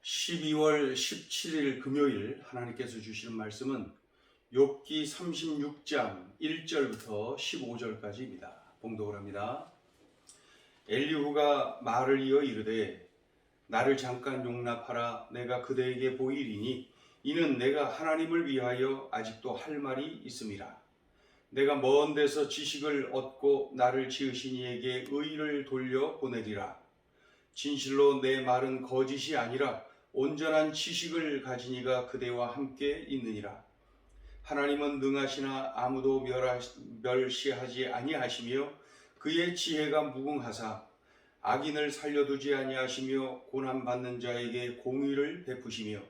12월 17일 금요일 하나님께서 주시는 말씀은 욥기 36장 1절부터 15절까지입니다. 봉독을 합니다. 엘리후가 말을 이어 이르되 나를 잠깐 용납하라. 내가 그대에게 보이리니 이는 내가 하나님을 위하여 아직도 할 말이 있음이라. 내가 먼 데서 지식을 얻고 나를 지으신 이에게 의를 돌려 보내리라. 진실로 내 말은 거짓이 아니라 온전한 지식을 가진 이가 그대와 함께 있느니라. 하나님은 능하시나 아무도 멸시하지 아니하시며 그의 지혜가 무궁하사 악인을 살려두지 아니하시며 고난받는 자에게 공의를 베푸시며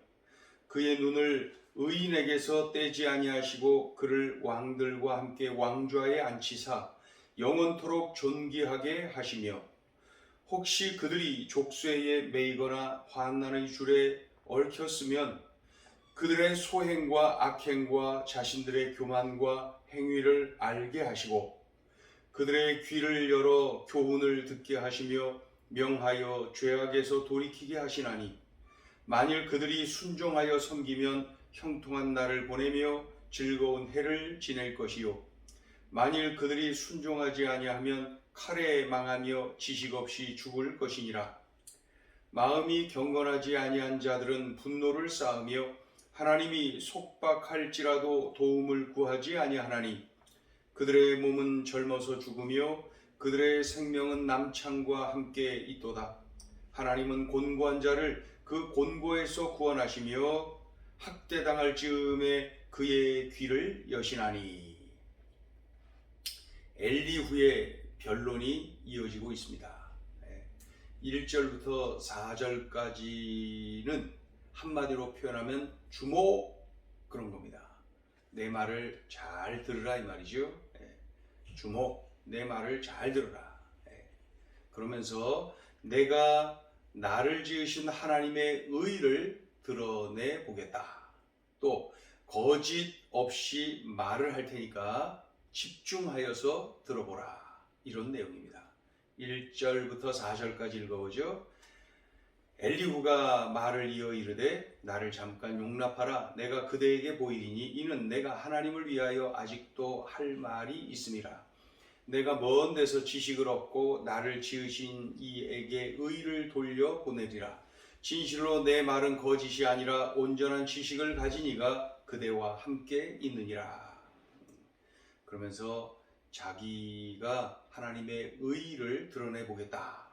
그의 눈을 의인에게서 떼지 아니하시고 그를 왕들과 함께 왕좌에 앉히사 영원토록 존귀하게 하시며 혹시 그들이 족쇄에 매이거나 환난의 줄에 얽혔으면 그들의 소행과 악행과 자신들의 교만과 행위를 알게 하시고 그들의 귀를 열어 교훈을 듣게 하시며 명하여 죄악에서 돌이키게 하시나니 만일 그들이 순종하여 섬기면 형통한 날을 보내며 즐거운 해를 지낼 것이요 만일 그들이 순종하지 아니하면 칼에 망하며 지식 없이 죽을 것이니라. 마음이 경건하지 아니한 자들은 분노를 쌓으며 하나님이 속박할지라도 도움을 구하지 아니하나니 그들의 몸은 젊어서 죽으며 그들의 생명은 남창과 함께 있도다. 하나님은 곤고한 자를 그 곤고에서 구원하시며 학대당할 즈음에 그의 귀를 여시나니. 엘리후의 변론이 이어지고 있습니다. 1절부터 4절까지는 한마디로 표현하면 주목 그런 겁니다. 내 말을 잘 들으라 이 말이죠. 주목, 내 말을 잘 들으라. 그러면서 내가 나를 지으신 하나님의 의를 드러내 보겠다. 또 거짓 없이 말을 할 테니까 집중하여서 들어보라. 이런 내용입니다. 1절부터 4절까지 읽어보죠. 엘리후가 말을 이어 이르되 나를 잠깐 용납하라. 내가 그대에게 보이리니 이는 내가 하나님을 위하여 아직도 할 말이 있음이라. 내가 먼 데서 지식을 얻고 나를 지으신 이에게 의를 돌려 보내리라. 진실로 내 말은 거짓이 아니라 온전한 지식을 가진 이가 그대와 함께 있느니라. 그러면서 자기가 하나님의 의를 드러내 보겠다.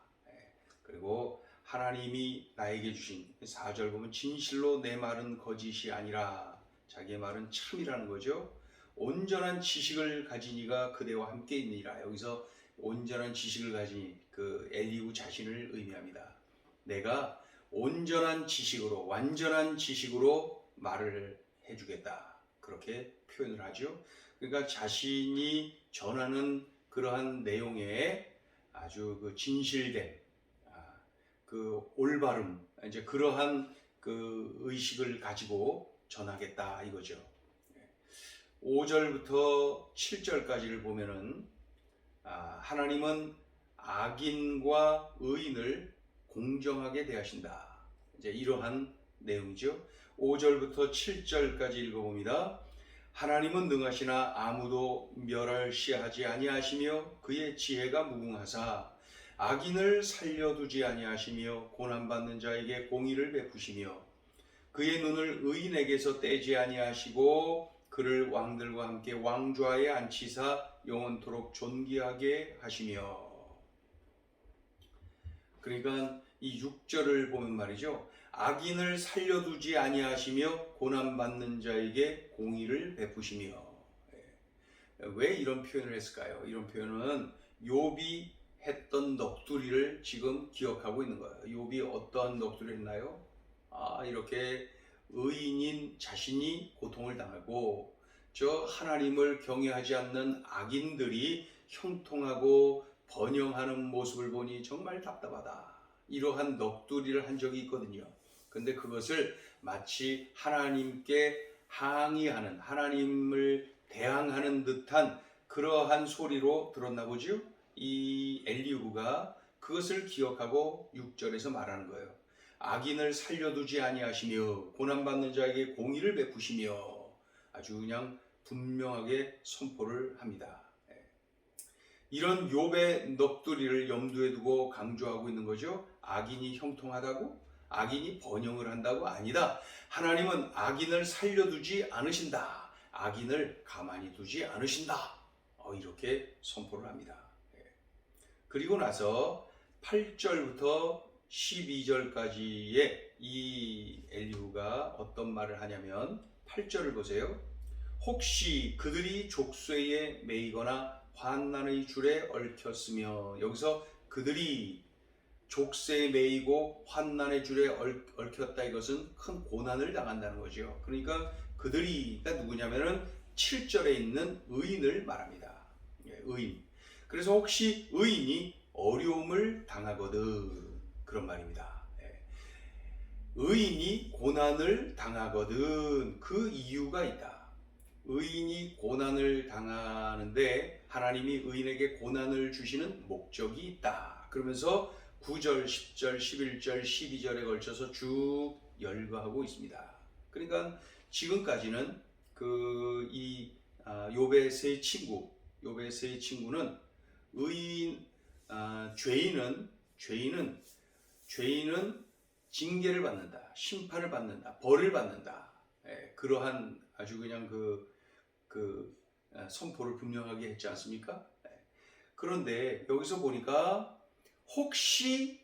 그리고 하나님이 나에게 주신 4절 보면 진실로 내 말은 거짓이 아니라 자기의 말은 참이라는 거죠. 온전한 지식을 가진 이가 그대와 함께 있느니라. 여기서 온전한 지식을 가진 그 엘리후 자신을 의미합니다. 내가 온전한 지식으로 완전한 지식으로 말을 해주겠다. 그렇게 표현을 하죠. 그러니까 자신이 전하는 그러한 내용에 아주 그 진실된 그 올바름 이제 그러한 그 의식을 가지고 전하겠다 이거죠. 5절부터 7절까지를 보면은 하나님은 악인과 의인을 공정하게 대하신다. 이제 이러한 내용이죠. 5절부터 7절까지 읽어봅니다. 하나님은 능하시나 아무도 멸시하지 아니하시며 그의 지혜가 무궁하사 악인을 살려두지 아니하시며 고난받는 자에게 공의를 베푸시며 그의 눈을 의인에게서 떼지 아니하시고 그를 왕들과 함께 왕좌에 앉히사 영원토록 존귀하게 하시며. 그러니까 이 6절을 보면 말이죠. 악인을 살려두지 아니하시며 고난받는 자에게 공의를 베푸시며. 왜 이런 표현을 했을까요? 이런 표현은 욥이 했던 넋두리를 지금 기억하고 있는 거예요. 욥이 어떠한 넋두리를 했나요? 이렇게 의인인 자신이 고통을 당하고 저 하나님을 경외하지 않는 악인들이 형통하고 번영하는 모습을 보니 정말 답답하다. 이러한 넋두리를 한 적이 있거든요. 근데 그것을 마치 하나님께 항의하는, 하나님을 대항하는 듯한 그러한 소리로 들었나 보죠. 이 엘리후가 그것을 기억하고 6절에서 말하는 거예요. 악인을 살려두지 아니하시며 고난받는 자에게 공의를 베푸시며 아주 그냥 분명하게 선포를 합니다. 이런 욥의 넋두리를 염두에 두고 강조하고 있는 거죠. 악인이 형통하다고? 악인이 번영을 한다고? 아니다. 하나님은 악인을 살려두지 않으신다. 악인을 가만히 두지 않으신다. 이렇게 선포를 합니다. 그리고 나서 8절부터 12절까지의 이 엘리후가 어떤 말을 하냐면 8절을 보세요. 혹시 그들이 족쇄에 매이거나 환난의 줄에 얽혔으며, 여기서 그들이 족쇄에 매이고 환난의 줄에 얽혔다, 이것은 큰 고난을 당한다는 거죠. 그러니까 그들이가 누구냐면은 7절에 있는 의인을 말합니다. 의인. 그래서 혹시 의인이 어려움을 당하거든, 그런 말입니다. 의인이 고난을 당하거든 그 이유가 있다. 의인이 고난을 당하는데 하나님이 의인에게 고난을 주시는 목적이 있다. 그러면서 9절, 10절, 11절, 12절에 걸쳐서 쭉 열거하고 있습니다. 그러니까 지금까지는 욥의 세 친구는 죄인은 징계를 받는다, 심판을 받는다, 벌을 받는다. 그러한 아주 그냥 선포를 분명하게 했지 않습니까? 그런데 여기서 보니까 혹시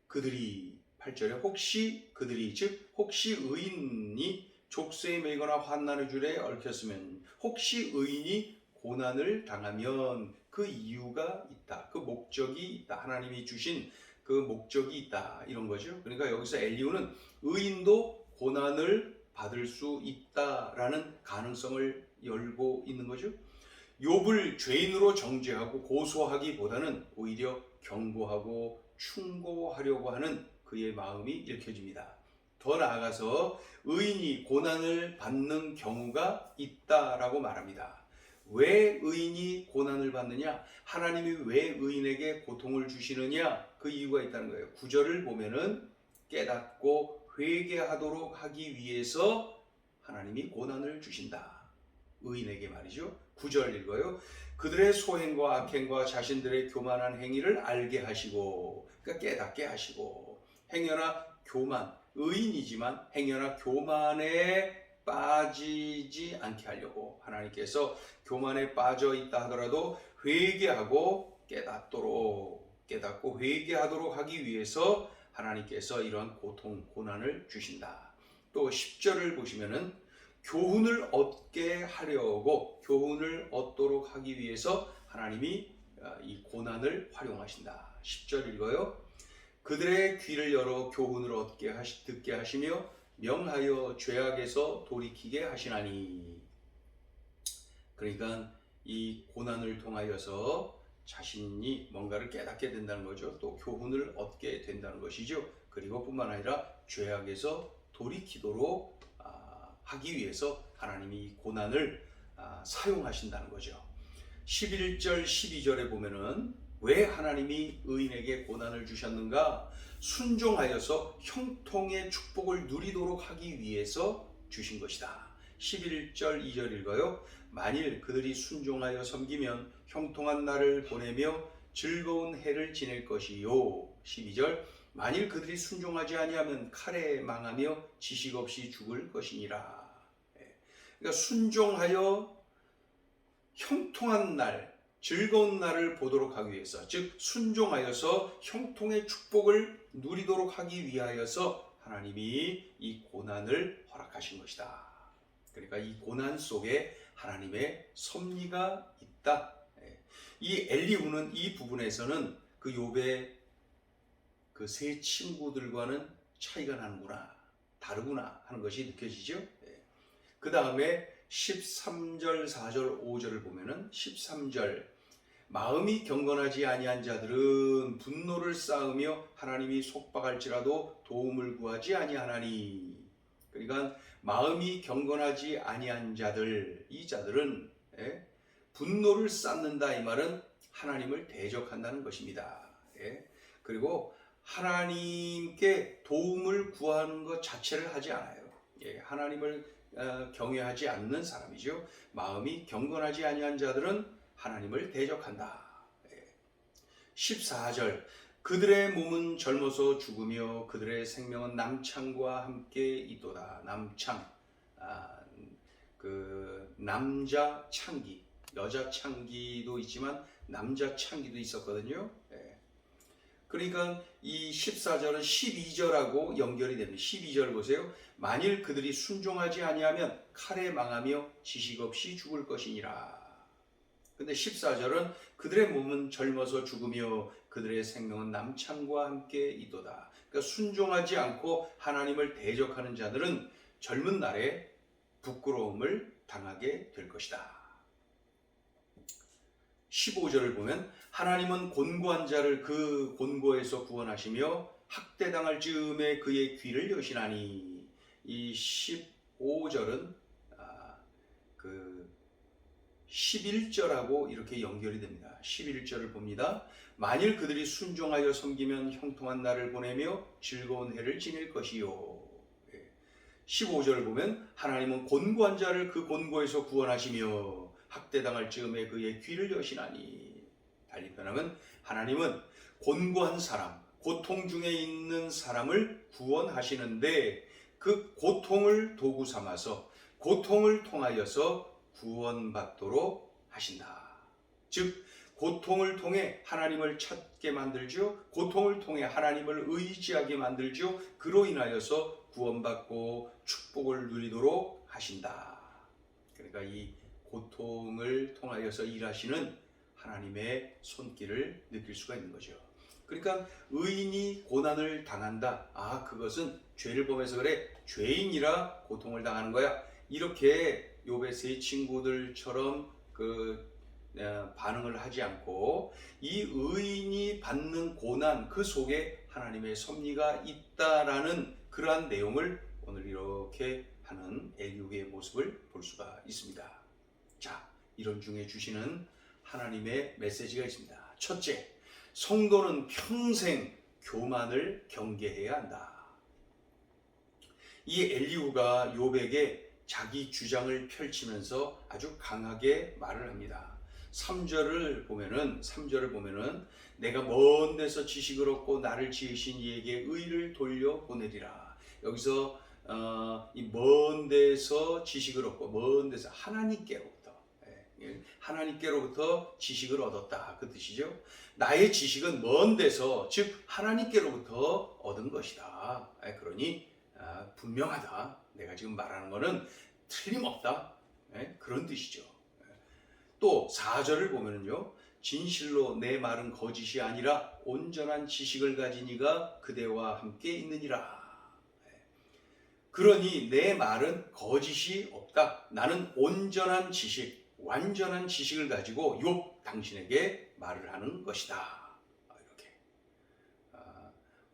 그들이 8절에 혹시 그들이, 즉 혹시 의인이 족쇄에 매거나 환난의 줄에 얽혔으면, 혹시 의인이 고난을 당하면 그 이유가 있다, 그 목적이 있다, 하나님이 주신 그 목적이 있다, 이런 거죠. 그러니까 여기서 엘리후는 의인도 고난을 받을 수 있다라는 가능성을 열고 있는 거죠. 욥을 죄인으로 정죄하고 고소하기보다는 오히려 경고하고 충고하려고 하는 그의 마음이 읽혀집니다. 더 나아가서 의인이 고난을 받는 경우가 있다라고 말합니다. 왜 의인이 고난을 받느냐? 하나님이 왜 의인에게 고통을 주시느냐? 그 이유가 있다는 거예요. 9절을 보면은 깨닫고 회개하도록 하기 위해서 하나님이 고난을 주신다. 의인에게 말이죠. 9절 읽어요. 그들의 소행과 악행과 자신들의 교만한 행위를 알게 하시고, 그러니까 깨닫게 하시고, 행여나 교만, 의인이지만 행여나 교만에 빠지지 않게 하려고 하나님께서 교만에 빠져 있다 하더라도 회개하고 깨닫고 회개하도록 하기 위해서 하나님께서 이러한 고통, 고난을 주신다. 또 10절을 보시면은 교훈을 얻도록 하기 위해서 하나님이 이 고난을 활용하신다. 10절 읽어요. 그들의 귀를 열어 교훈을 듣게 하시며 명하여 죄악에서 돌이키게 하시나니. 그러니까 이 고난을 통하여서 자신이 뭔가를 깨닫게 된다는 거죠. 또 교훈을 얻게 된다는 것이죠. 그리고 뿐만 아니라 죄악에서 돌이키도록 하기 위해서 하나님이 이 고난을 사용하신다는 거죠. 11절, 12절에 보면은 왜 하나님이 의인에게 고난을 주셨는가? 순종하여서 형통의 축복을 누리도록 하기 위해서 주신 것이다. 11절, 2절 읽어요. 만일 그들이 순종하여 섬기면 형통한 날을 보내며 즐거운 해를 지낼 것이요. 12절, 만일 그들이 순종하지 아니하면 칼에 망하며 지식 없이 죽을 것이니라. 그러니까 순종하여 형통한 날, 즐거운 날을 보도록 하기 위해서, 즉 순종하여서 형통의 축복을 누리도록 하기 위하여서 하나님이 이 고난을 허락하신 것이다. 그러니까 이 고난 속에 하나님의 섭리가 있다. 이 엘리후는 이 부분에서는 그 욥의 그 세 친구들과는 차이가 나는구나, 다르구나 하는 것이 느껴지죠. 그 다음에 13절, 4절, 5절을 보면은 13절, 마음이 경건하지 아니한 자들은 분노를 쌓으며 하나님이 속박할지라도 도움을 구하지 아니하나니. 그러니까 마음이 경건하지 아니한 자들, 이 자들은 분노를 쌓는다, 이 말은 하나님을 대적한다는 것입니다. 그리고 하나님께 도움을 구하는 것 자체를 하지 않아요. 하나님을 경외하지 않는 사람이죠. 마음이 경건하지 아니한 자들은 하나님을 대적한다. 14절 그들의 몸은 젊어서 죽으며 그들의 생명은 남창과 함께 있도다. 남창, 그 남자 창기, 여자 창기도 있지만 남자 창기도 있었거든요. 그러니까 이 14절은 12절하고 연결이 됩니다. 12절 보세요. 만일 그들이 순종하지 아니하면 칼에 망하며 지식 없이 죽을 것이니라. 근데 14절은 그들의 몸은 젊어서 죽으며 그들의 생명은 남창과 함께 있도다. 그러니까 순종하지 않고 하나님을 대적하는 자들은 젊은 날에 부끄러움을 당하게 될 것이다. 15절을 보면 하나님은 곤고한 자를 그 곤고에서 구원하시며 학대당할 즈음에 그의 귀를 여시나니. 이 15절은 그 11절하고 이렇게 연결이 됩니다. 11절을 봅니다. 만일 그들이 순종하여 섬기면 형통한 날을 보내며 즐거운 해를 지낼 것이요. 15절을 보면 하나님은 곤고한 자를 그 곤고에서 구원하시며 학대당할 즈음에 그의 귀를 여시나니. 달리 표현하면 하나님은 곤고한 사람, 고통 중에 있는 사람을 구원하시는데 그 고통을 도구 삼아서 고통을 통하여서 구원받도록 하신다. 즉 고통을 통해 하나님을 찾게 만들죠. 고통을 통해 하나님을 의지하게 만들죠. 그로 인하여서 구원받고 축복을 누리도록 하신다. 그러니까 이 고통을 통하여서 일하시는 하나님의 손길을 느낄 수가 있는 거죠. 그러니까 의인이 고난을 당한다. 그것은 죄를 범해서 그래. 죄인이라 고통을 당하는 거야. 이렇게 욥의 세 친구들처럼 반응을 하지 않고 이 의인이 받는 고난 그 속에 하나님의 섭리가 있다라는 그러한 내용을 오늘 이렇게 하는 엘리후의 모습을 볼 수가 있습니다. 자, 이런 중에 주시는 하나님의 메시지가 있습니다. 첫째, 성도는 평생 교만을 경계해야 한다. 이 엘리후가 욥에게 자기 주장을 펼치면서 아주 강하게 말을 합니다. 3절을 보면은 내가 먼 데서 지식을 얻고 나를 지으신 이에게 의를 돌려보내리라. 여기서 이 먼 데서 지식을 얻고 먼 데서 하나님께로부터 지식을 얻었다. 그 뜻이죠. 나의 지식은 먼 데서 즉 하나님께로부터 얻은 것이다. 그러니 분명하다. 내가 지금 말하는 것은 틀림없다. 그런 뜻이죠. 또 4절을 보면요. 진실로 내 말은 거짓이 아니라 온전한 지식을 가진 이가 그대와 함께 있느니라. 그러니 내 말은 거짓이 없다. 나는 온전한 지식, 완전한 지식을 가지고 욥 당신에게 말을 하는 것이다. 이렇게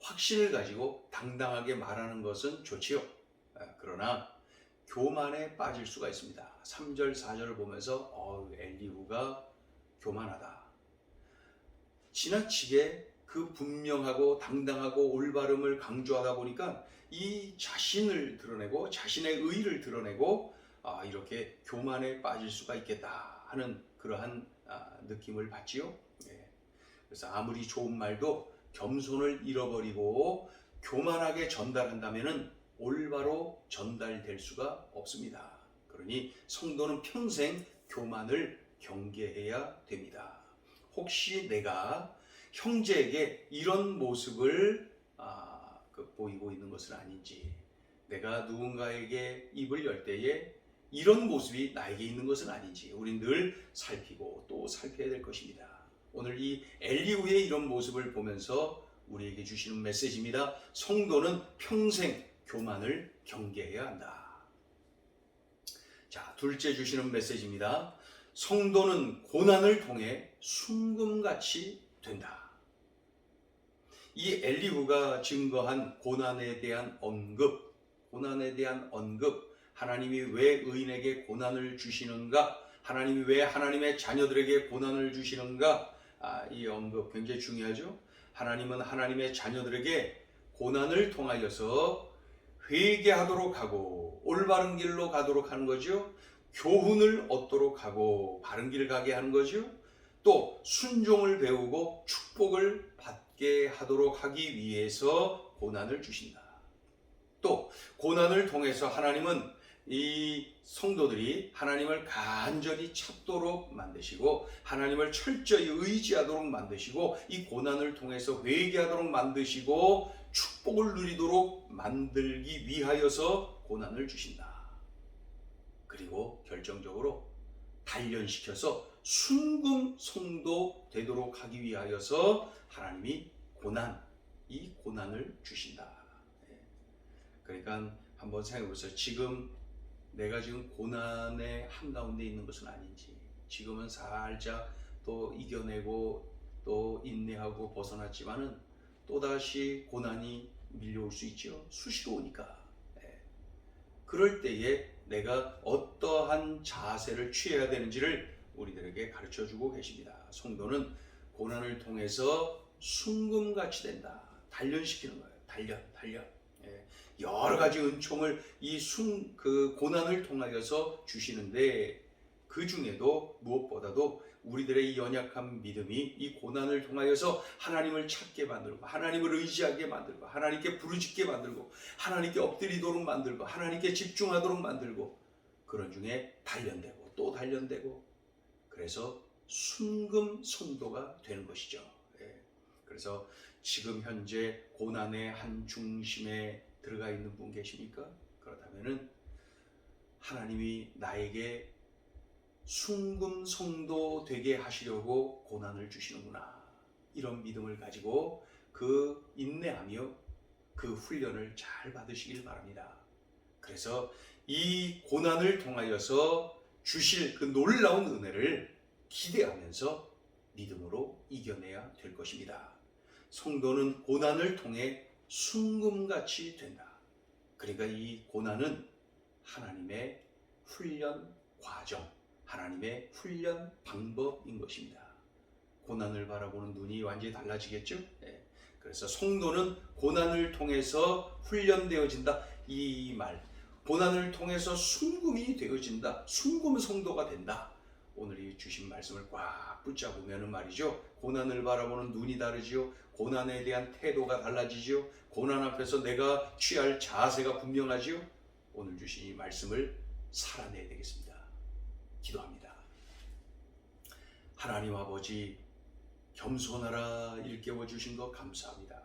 확신을 가지고 당당하게 말하는 것은 좋지요. 그러나 교만에 빠질 수가 있습니다. 3절, 4절을 보면서 엘리후가 교만하다. 지나치게 그 분명하고 당당하고 올바름을 강조하다 보니까 이 자신을 드러내고 자신의 의의를 드러내고 이렇게 교만에 빠질 수가 있겠다 하는 그러한 느낌을 받지요. 그래서 아무리 좋은 말도 겸손을 잃어버리고 교만하게 전달한다면은 올바로 전달될 수가 없습니다. 그러니 성도는 평생 교만을 경계해야 됩니다. 혹시 내가 형제에게 이런 모습을 보이고 있는 것은 아닌지, 내가 누군가에게 입을 열 때에 이런 모습이 나에게 있는 것은 아닌지 우린 늘 살피고 또 살펴야 될 것입니다. 오늘 이 엘리후의 이런 모습을 보면서 우리에게 주시는 메시지입니다. 성도는 평생 교만을 경계해야 한다. 자, 둘째 주시는 메시지입니다. 성도는 고난을 통해 순금같이 된다. 이 엘리후가 증거한 고난에 대한 언급, 하나님이 왜 의인에게 고난을 주시는가, 하나님이 왜 하나님의 자녀들에게 고난을 주시는가, 이 언급 굉장히 중요하죠. 하나님은 하나님의 자녀들에게 고난을 통하여서 회개하도록 하고 올바른 길로 가도록 하는 거죠. 교훈을 얻도록 하고 바른 길 가게 하는 거죠. 또 순종을 배우고 축복을 받게 하도록 하기 위해서 고난을 주신다. 또 고난을 통해서 하나님은 이 성도들이 하나님을 간절히 찾도록 만드시고 하나님을 철저히 의지하도록 만드시고 이 고난을 통해서 회개하도록 만드시고 축복을 누리도록 만들기 위하여서 고난을 주신다. 그리고 결정적으로 단련시켜서 순금 성도 되도록 하기 위하여서 하나님이 이 고난을 주신다. 그러니까 한번 생각해 보세요. 내가 지금 고난의 한가운데 있는 것은 아닌지, 지금은 살짝 또 이겨내고 또 인내하고 벗어났지만은 또다시 고난이 밀려올 수 있죠. 수시로 오니까. 그럴 때에 내가 어떠한 자세를 취해야 되는지를 우리들에게 가르쳐 주고 계십니다. 성도는 고난을 통해서 순금같이 된다. 단련시키는 거예요. 단련. 여러 가지 은총을 그 고난을 통하여서 주시는데 그 중에도 무엇보다도 우리들의 이 연약한 믿음이 이 고난을 통하여서 하나님을 찾게 만들고 하나님을 의지하게 만들고 하나님께 부르짖게 만들고 하나님께 엎드리도록 만들고 하나님께 집중하도록 만들고 그런 중에 단련되고 또 단련되고 그래서 순금 성도가 되는 것이죠. 그래서 지금 현재 고난의 한 중심에 들어가 있는 분 계십니까? 그렇다면은 하나님이 나에게 순금 성도 되게 하시려고 고난을 주시는구나. 이런 믿음을 가지고 그 인내하며 그 훈련을 잘 받으시길 바랍니다. 그래서 이 고난을 통하여서 주실 그 놀라운 은혜를 기대하면서 믿음으로 이겨내야 될 것입니다. 성도는 고난을 통해 순금같이 된다. 그러니까 이 고난은 하나님의 훈련 과정, 하나님의 훈련 방법인 것입니다. 고난을 바라보는 눈이 완전히 달라지겠죠? 그래서 성도는 고난을 통해서 훈련되어진다. 이 말, 고난을 통해서 순금이 되어진다. 순금 성도가 된다. 오늘 이 주신 말씀을 꽉 붙잡으면 말이죠. 고난을 바라보는 눈이 다르지요. 고난에 대한 태도가 달라지지요. 고난 앞에서 내가 취할 자세가 분명하지요. 오늘 주신 이 말씀을 살아내야 되겠습니다. 기도합니다. 하나님 아버지, 겸손하라 일깨워 주신 것 감사합니다.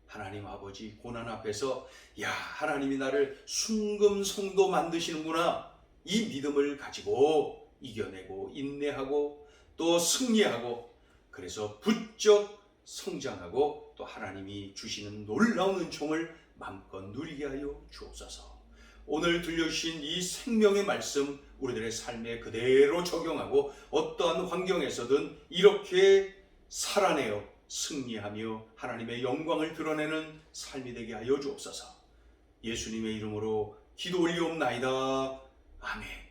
하나님 아버지, 고난 앞에서 하나님이 나를 순금 성도 만드시는구나. 이 믿음을 가지고 이겨내고 인내하고 또 승리하고 그래서 부쩍 성장하고 또 하나님이 주시는 놀라운 은총을 마음껏 누리게 하여 주옵소서. 오늘 들려주신 이 생명의 말씀 우리들의 삶에 그대로 적용하고 어떠한 환경에서든 이렇게 살아내어 승리하며 하나님의 영광을 드러내는 삶이 되게 하여 주옵소서. 예수님의 이름으로 기도 올리옵나이다. 아멘.